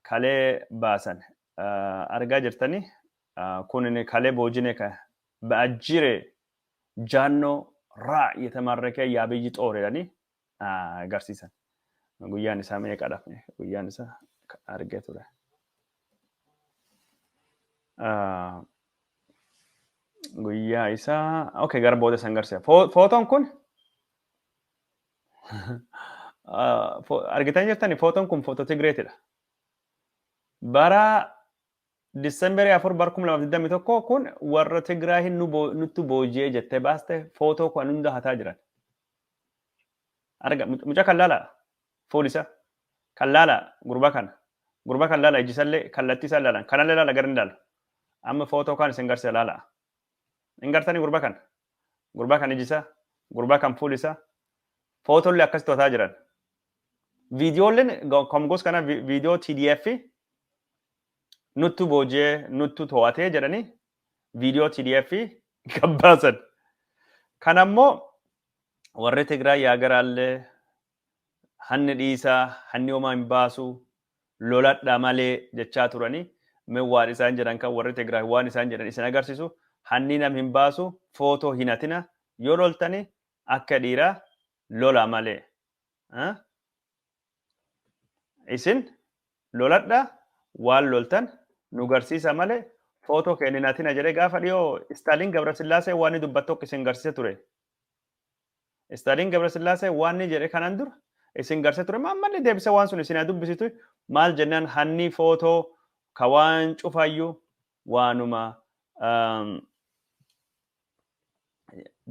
kalee baasan argaa jirtanii kun kalee boojine ka በአጅሬ ጃኖ ራ የተማረከ የአብይ ጦር jedhanii garsiisan. Guyyaan isaa meeqadhaaf guyyaan isaa argee ture. guyyaa isaa okay gara booda san garsiisa. Footoon kun argitan jirtani footoon kun footoo Tigreetidha. Bara Disembarii 4 bara 2021 kun warra Tigraay nutti booji'ee jettee baaste footoo kan hunda hataa jiran. Arga mucaa kan laala foolisa kan laala gurbaa kana. Gurbaa kan laala ijisallee kallattii isaa laalan kanallee laala gara hin laalu. Amma footoo kan isin garsiisa laala. Hin gartanii gurbaa kan ijisaa, gurbaa kan fuulisa, footollee akkas to'ataa jiran. Viidiyoolleen komgos kana viidiyoo TDF nuttu booji'ee nuttu to'atee jedhanii viidiyoo TDF gabbaasan. Kan ammoo warri Tigraay yaagaraallee hanni dhiisaa, hanni homaa hin baasu, loladha malee jechaa turanii mee waan isaan jedhan kan warri Tigraay waan isaan jedhan isin agarsiisu hanni nam hin baasu footoo hin hatina yoo loltani akka dhiiraa lola malee. Isin loladha waan loltan nu garsiisa malee footoo kennin hatina jedhee gaafa dhiyoo Istaaliin Gabrasillaasee waan inni dubbattu isin garsiisa ture. Istaaliin Gabrasillaasee waan inni jedhe kanan dura isin garsiisa ture mammallee deebisee waan sun isin dubbisitu maal jennaan hanni footoo ka waan cufayyuu waanuma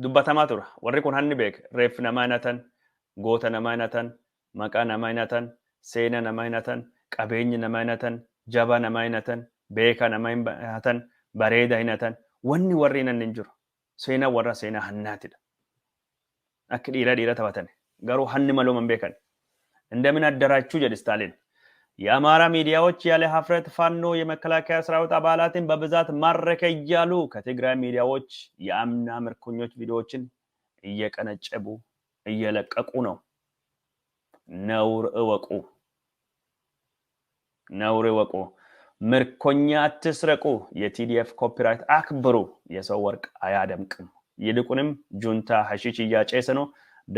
dubbatamaa tura. Warri kun hanni beek reeffi namaa hinatan, goota namaa hinatan, maqaa namaa hinatan, seena namaa hinatan, qabeenyi namaa hinatan, jaba namaa hinatan, beeka namaa hinatan, bareeda hinatan. Wanni warri hinan hin jiru. Seena warra seenaa hannaatidha. Akka dhiira taphatan. Garuu hanni maluman beekan. እንደምን አደራችሁ ጀድ ስታሊን የአማራ ሚዲያዎች ያለ ሀፍረት ፋኖ የመከላከያ ሰራዊት አባላትን በብዛት ማረከ እያሉ ከትግራይ ሚዲያዎች የአምና ምርኮኞች ቪዲዮዎችን እየቀነጨቡ እየለቀቁ ነው። ነውር እወቁ። ምርኮኛ አትስረቁ። የቲዲኤፍ ኮፒራይት አክብሩ። የሰው ወርቅ አያደምቅም። ይልቁንም ጁንታ ሐሺሽ እያጨሰ ነው።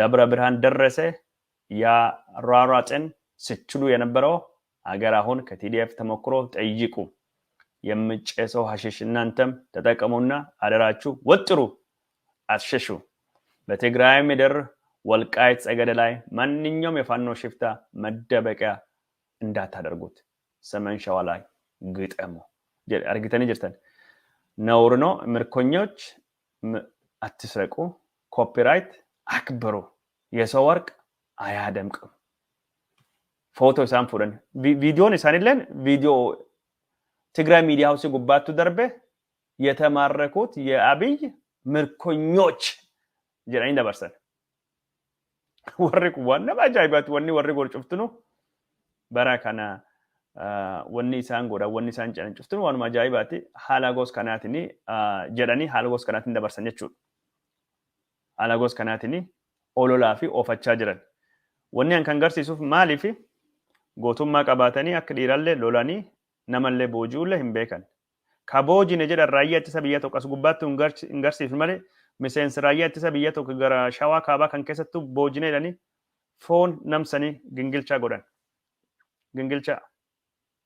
ደብረ ብርሃን ደረሰ ያሯሯጥን ስትሉ የነበረው አገር አሁን ከቲዲኤፍ ተሞክሮ ጠይቁ። የምጨሰው ሐሺሽ እናንተም ተጠቀሙና አደራችሁ ወጥሩ፣ አትሸሹ። በትግራይ ምድር ወልቃይት ጸገደ ላይ ማንኛውም የፋኖ ሽፍታ መደበቂያ እንዳታደርጉት። ሰሜን ሸዋ ላይ ግጠሙ። አርግተን ጅርተን ነውር ነው። ምርኮኞች አትስረቁ፣ ኮፒራይት አክብሩ። የሰው ወርቅ አያደምቅም። ፎቶ ኢሳን ፉደን ቪዲዮን ኢሳንለን ቪዲዮ ትግራይ ሚዲያ ሃውስ ጉባቱ ደርቤ የተማረኩት የአብይ ምርኮኞች ጀራኝ ደበርሰን ወርቁ ዋና ባጃይባት ወኒ ወሪ ጎርጭፍትኑ በራካና ወኒ ኢሳን ጎዳ ወኒ ኢሳን ጨንጭፍትኑ ዋን ማጃይባቲ ሃላጎስ ከናትኒ ጀዳኒ ሃላጎስ ከናትን ደበርሰን የቹ ሃላጎስ ከናትኒ ኦሎላፊ ኦፈቻ ጅረን wanni an kan garsiisuuf maaliif gootummaa qabaatanii akka dhiirallee lolanii namallee booji'ullee hin beekan. Ka boojine jedhan raayyaa ittisa biyya tokko as gubbaatti hin garsiifne malee miseensi raayyaa ittisa biyya tokko gara shawaa kaabaa kan keessattu boojine jedhanii foon namsanii gingilchaa godhan. Gingilchaa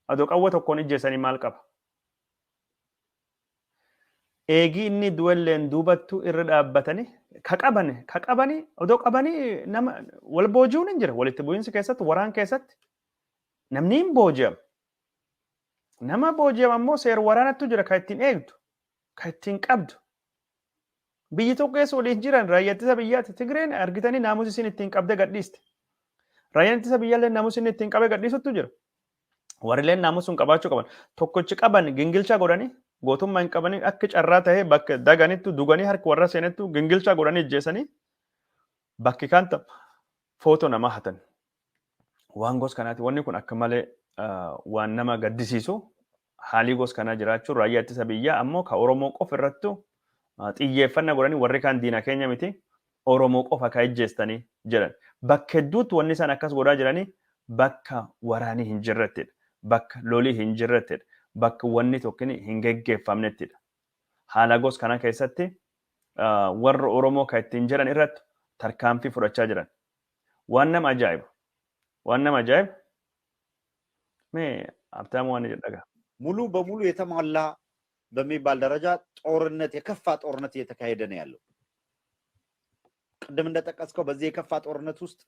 adoo qawwa tokkoon ijjeessanii maal qaba? Eegii inni duwelleen duubattu irra dhaabbatanii ka qabanii odoo qabanii nama wal booji'uun hin jira. Walitti bu'iinsi keessatti waraan keessatti namni hin booji'amu. Nama booji'amu ammoo seera waraanattu jira kan ittiin eegdu, kan ittiin qabdu. Biyyi tokko keessa waliin jiran raayyaa ittisa biyyaati. Tigreen argitanii naamusi isin ittiin qabdee gadhiiste. Raayyaan ittisa biyyaallee naamusi inni ittiin qabee gadhiisutu jira. Warrileen naamusuun qabaachuu qaban. Tokkochi qaban gingilchaa godhanii gootummaa hin qabanii akka carraa ta'ee bakka daganittu duganii harka warra seenettu gingilchaa godhanii ijjeessanii bakki kanta footoo namaa hatan. Waan gos kanaati. Wanni kun akka malee waan nama gaddisiisu haalii gos kanaa jiraachuun raayyaa ittisa biyyaa ammoo ka Oromoo qofa irrattu xiyyeeffannaa godhanii warri kaan diina keenya miti Oromoo qofa ka ijjeestanii jedhan. Bakka hedduutti wanni isaan akkas godhaa jiranii bakka waraanii hin jirrettidha. Bakka lolii hin jirrettidha. Bakka wanni tokkini hin geggeeffamnettidha. Haala gos kana keessatti warra Oromoo kan ittiin jiran irratti tarkaanfii fudhachaa jiran. Waan nama ajaa'ibu. Mee ሀብታሙ ዋን ጀደጋ ሙሉ በሙሉ የተሟላ በሚባል ደረጃ ጦርነት የከፋ ጦርነት እየተካሄደ ነው ያለው። ቅድም እንደጠቀስከው በዚህ የከፋ ጦርነት ውስጥ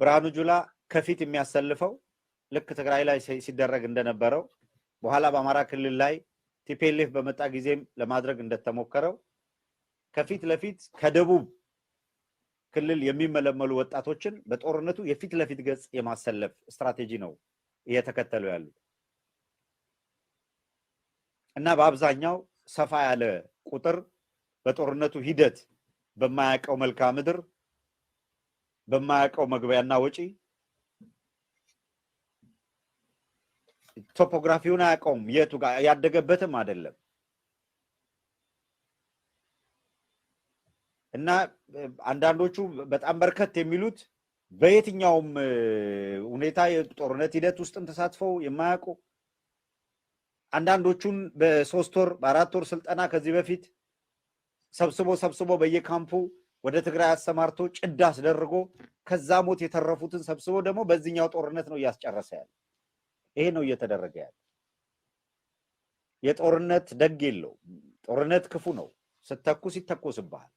ብርሃኑ ጁላ ከፊት የሚያሰልፈው ልክ ትግራይ ላይ ሲደረግ እንደነበረው በኋላ በአማራ ክልል ላይ ቲፒኤልኤፍ በመጣ ጊዜም ለማድረግ እንደተሞከረው ከፊት ለፊት ከደቡብ ክልል የሚመለመሉ ወጣቶችን በጦርነቱ የፊት ለፊት ገጽ የማሰለፍ ስትራቴጂ ነው እየተከተሉ ያሉት እና በአብዛኛው ሰፋ ያለ ቁጥር በጦርነቱ ሂደት በማያቀው መልክዓ ምድር በማያቀው መግቢያና ወጪ ቶፖግራፊውን አያውቀውም የቱ ጋር ያደገበትም አይደለም እና አንዳንዶቹ በጣም በርከት የሚሉት በየትኛውም ሁኔታ የጦርነት ሂደት ውስጥም ተሳትፈው የማያውቁ አንዳንዶቹን በ3 ወር በ4 ወር ስልጠና ከዚህ በፊት ሰብስቦ በየካምፑ ወደ ትግራይ አሰማርቶ ጭዳ አስደርጎ ከዛ ሞት የተረፉትን ሰብስቦ ደግሞ በዚህኛው ጦርነት ነው ያስጨረሰ ያለ ይሄ ነው እየተደረገ ያለ የጦርነት ደግ የለው ጦርነት ክፉ ነው ስተኩስ ይተኮስብሃል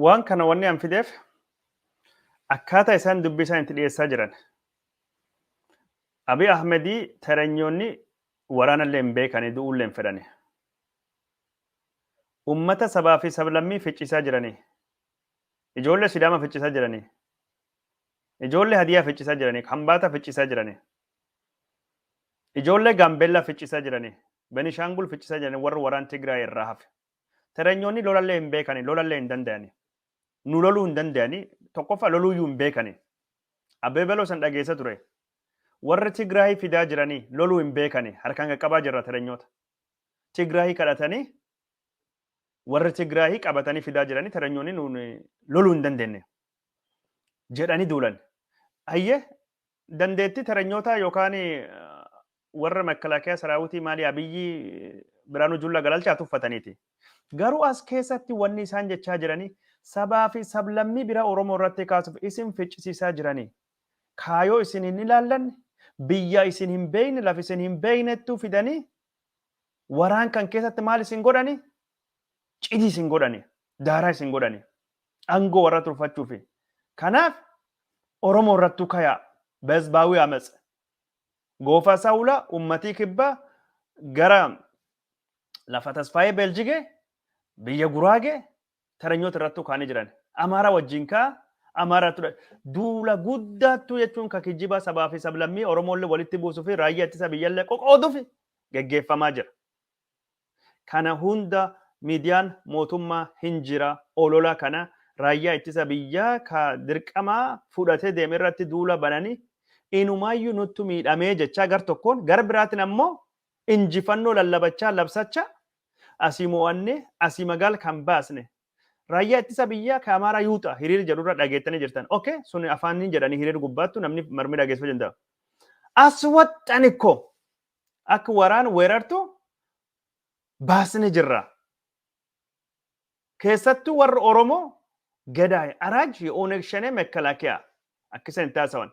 ዋን ከነ ወኔ አንፊዴፍ አካታ ኢሳን ዱቢሳን እንትዲየሳ ጅራን አብይ አህመዲ ተረኞኒ ወራነለ እምቤከኒ ዱኡለ እንፈዳኒ ummata sabaa fi sablammii ficcisaa jiranii ijoollee sidaama ficcisaa jiranii ijoollee hadiyaa ficcisaa jiranii hambaata ficcisaa jiranii ijoollee gaambeellaa ficcisaa jiranii benishaangul ficcisaa jiranii warra waraan tigraay irraa hafe terenyoonni lolallee hin beekani lolallee hin danda'ani nu loluu hin danda'ani tokkoffaa loluuyyuu hin beekani abeebeloo san dhageessa ture warra tigraay fidaa jiranii loluu hin beekani harkaan qaqqabaa jirra terenyoota tigraay kadhatanii warra tigraay qabatanii fidaa jiranii terenyoonni nuun loluu hin dandeenye jedhanii duulan ayye dandeetti terenyoota yookaan warra makalaakiyaa saraawutii maali abiyyi biraanuu julla galalchaa tuffataniiti garuu as keessatti wanni isaan jechaa jiranii sabaa fi sablammii bira oromoo irratti kaasuuf isin ficcisiisaa jiranii kaayoo isin hin ilaallanne biyya isin hin beekne lafa isin hin beeknettuu fidanii waraan kan keessatti maal isin godhanii cidii isin godhani daaraa isin godhani angoo warra turfachuufi kanaaf oromoo irrattuu kayaa beesbaawii ametsa goofa saawula ummatii kibbaa gara lafa tasfaayee beeljigee biyya guraagee terenyoota irrattuu kaanii jiran amaara wajjin kaa amaara ture duula guddaattuu jechuun ka kijibaa sabaa fi sablammii oromoollee walitti buusuu fi raayyaa ittisa biyyallee qoqootuuf geggeeffamaa jira kana hunda miidiyaan mootummaa hin jira olola kana raayyaa ittisa biyyaa ka dirqamaa fudhatee deeme irratti duula bananii inumaayyuu nutti miidhamee jechaa gar tokkoon gar biraatiin ammoo injifannoo lallabachaa labsachaa asii mo'anne asii magaal kan baasne raayyaa ittisa biyyaa ka amaaraa yuuxa hiriir jedhurra dhageettanii jirtan okay sun afaaniin jedhanii hiriir gubbaattu namni marmi dhageessuu danda'a as waxxanikko akka waraan weerartu baasne jirra keessattuu warra oromoo gadaay araaj ooneg shanee mekalaakiyaa akkisa hin taasawan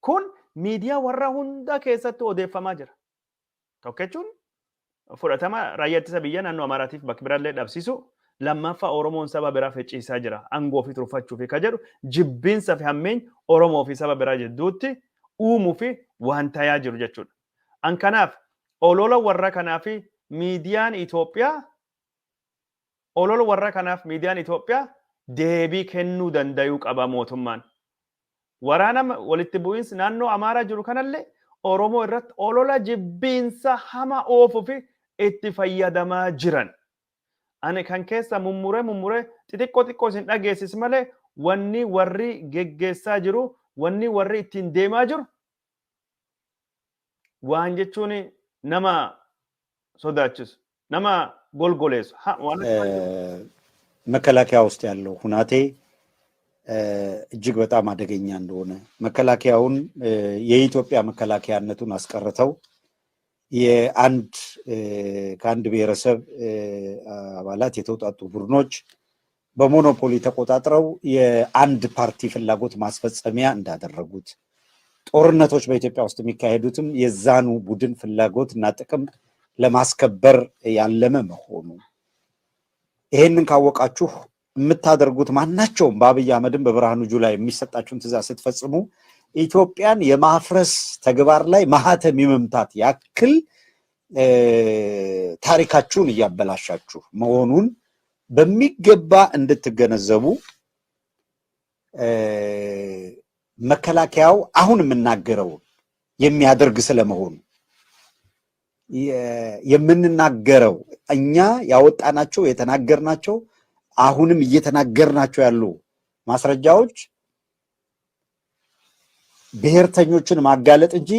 kun miidiyaa warra hunda keessatti odeeffamaa jira tokko jechuun fudhatama raayyaa ittisa biyyaa naannoo amaaraatiif bakki biraallee dhabsiisu lammaffaa oromoon saba biraa fecciisaa jira angoo fi turfachuu fi ka jedhu jibbiinsa fi hammeenya oromoo fi saba biraa jidduutti uumuu fi waan tayaa jiru jechuudha an kanaaf olola warra kanaa fi miidiyaan Itoophiyaa olola warra kanaaf miidiyaan Itoophiyaa deebii kennuu danda'uu qaba mootummaan waraana walitti bu'iinsi naannoo amaaraa jiru kanallee oromoo irratti olola jibbiinsa hama oofuu fi itti fayyadamaa jiran ani kan keessa mummuree xixiqqoo isin dhageessis malee wanni warri geggeessaa jiru wanni warri ittiin deemaa jiru waan jechuun nama sodaachisu nama ጎልጎሌስ መከላከያ ውስጥ ያለው ሁናቴ እጅግ በጣም አደገኛ እንደሆነ መከላከያውን የኢትዮጵያ መከላከያነቱን አስቀርተው ከአንድ ብሔረሰብ አባላት የተውጣጡ ቡድኖች በሞኖፖሊ ተቆጣጥረው የአንድ ፓርቲ ፍላጎት ማስፈጸሚያ እንዳደረጉት ጦርነቶች በኢትዮጵያ ውስጥ የሚካሄዱትም የዛኑ ቡድን ፍላጎት እና ጥቅም ለማስከበር ያለመ መሆኑ ይሄንን ካወቃችሁ የምታደርጉት ማናቸውም በአብይ አህመድም በብርሃኑ ጁላ የሚሰጣችሁን ትእዛዝ ስትፈጽሙ ኢትዮጵያን የማፍረስ ተግባር ላይ ማህተም የመምታት ያክል ታሪካችሁን እያበላሻችሁ መሆኑን በሚገባ እንድትገነዘቡ መከላከያው አሁን የምናገረው የሚያደርግ ስለመሆኑ የምንናገረው እኛ ያወጣናቸው የተናገርናቸው አሁንም እየተናገርናቸው ያሉ ማስረጃዎች ብሔርተኞችን ማጋለጥ እንጂ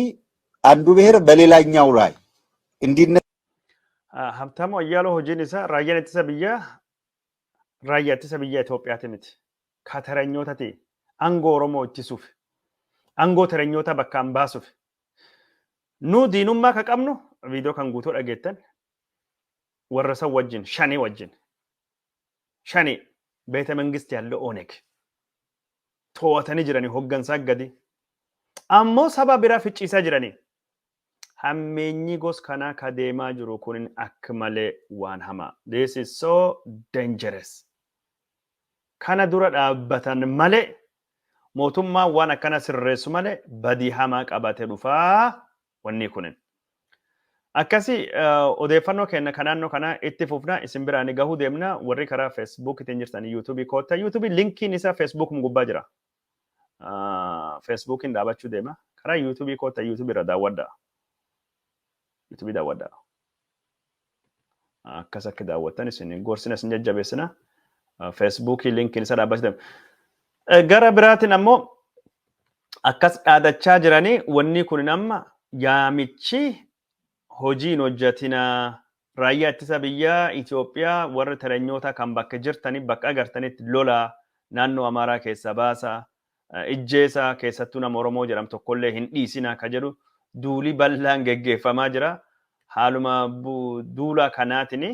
አንዱ ብሔር በሌላኛው ላይ እንዲነ ሀብታሙ አያሌው hojiin isaa raayyaan ittisa biyya Itoophiyaati miti. Ka terenyoota ta'e aangoo Oromoo ittisuuf aangoo terenyoota bakkaan baasuuf nu diinummaa ka qabnu viidiyoo kan guutuu dhageettan warra san wajjin shanii wajjin shanii beete mangisti ያለው ኦነግ to'atanii jiranii hoggansaa gadi ammoo saba biraa ficciisaa jiranii hammeenyi gos kanaa ka deemaa jiru kunin akka malee waan hamaa. This is so dangerous. Kana dura dhaabbatan malee mootummaa waan akkana sirreessu malee badii hamaa qabatee dhufaa wanni kunin. Akkasi odeeffannoo kenna kanaannoo kana itti fufna isin biraan gahuu deemna warri karaa Facebook ittiin jirtan YouTube koota YouTube linkiin isaa Facebook gubbaa jira. Facebookin dhaabachuu deema karaa YouTube koota YouTube irra daawwadhaa. YouTube daawwadhaa. Akkas akka daawwattan isin gorsina isin jajjabeessina. Facebook linkiin isaa dhaabachuu deema. Gara biraatiin ammoo akkas dhaadachaa jiranii wanni kun amma yaamichi hojiin hojjetina raayyaa ittisa biyyaa Itoophiyaa warra terenyoota kan bakka jirtanii bakka agartanitti lola naannoo Amaaraa keessa baasa ijjeesa keessattuu nama Oromoo jedhamu tokkollee hin dhiisina ka jedhu duuli bal'aan geggeeffamaa jira. Haaluma duula kanaatiin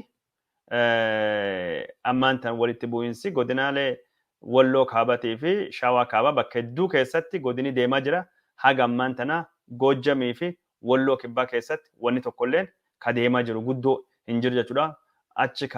ammaan tan walitti bu'insi godinaalee Walloo Kaabatii fi Shawaa Kaabaa bakka hedduu keessatti godini deemaa jira. Haga ammaan tana Goojjamii fi Walloo Kibbaa keessatti wanni tokkolleen ka deemaa jiru guddoo hin jiru jechuudha. Achi